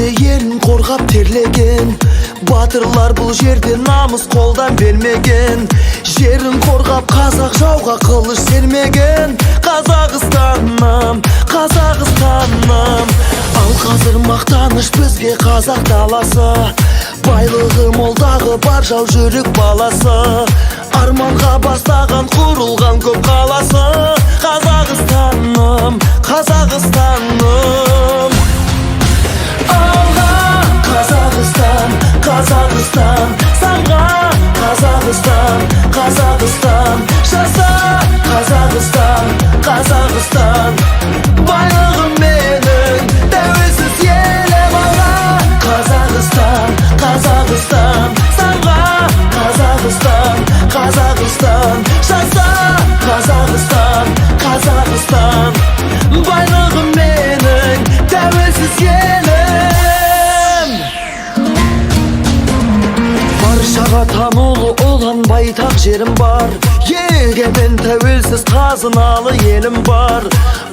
эле элин коргап терлеген батырлар бул жерде намыс колдан бермеген. Жерин коргап казак жауга кылыч сермеген. Казакстаным, Казакстаным, ал казыр мактаныш бизге казак даласы. Байлыгы молдагы бар жау жүрүк баласы. Арманга бастаган курулган көп каласы. Казакстаным, Казакстаным, алга Казакстан, Казакстан, самга Казакстан, Казакстан, жаса Казакстан, Казакстан, байлыгым менин тәуелсиз элим алга Казакстан, Казакстан, самга Казакстан, Казакстан, жаса Казакстан, Казакстан, байлыгым менин тәуелсиз элим. Баршага таануулуу улан байтак жерим бар. Егемен тәуелсиз казыналы элим бар.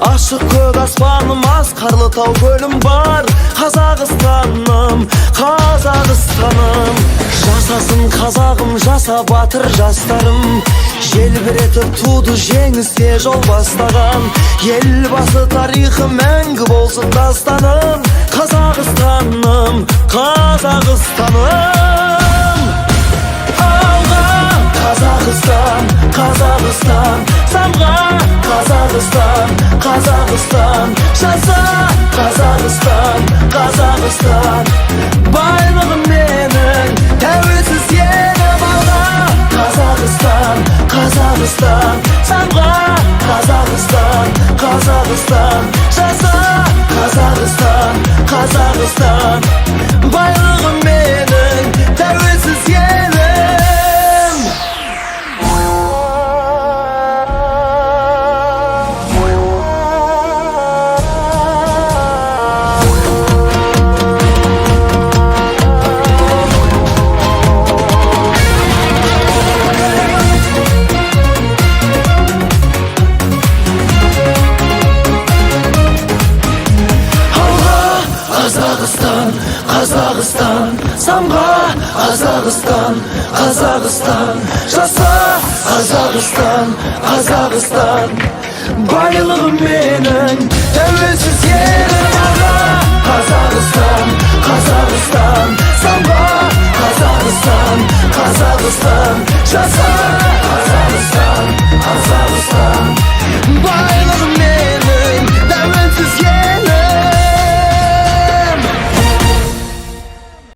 Ашык көк аспаным, аскарлы тау көлүм бар. Казакстаным, Казакстаным, жасасын казагым, жаса батыр жастарым. Желбиретип тууду жеңиске жол бастаган. Элбасы тарыхы мәңгү болсун дастаным. Казакстаным, Казакстаным, Казакстан, Казакстан, самга Казакстан, Казакстан, жаса Казакстан, Казакстан, байлыгым менин тәуелсиз элим алга Казакстан, Казакстан, самга Казакстан, Казакстан, жаса Казакстан, Казакстан, байлыгым менин тәуелсиз элим. Казакстан, Казакстан, самга Казакстан, Казакстан, жаса Казакстан, Казакстан, байлыгым менин тәуелсиз элим алга Казакстан, Казакстан, самга Казакстан, Казакстан, жаса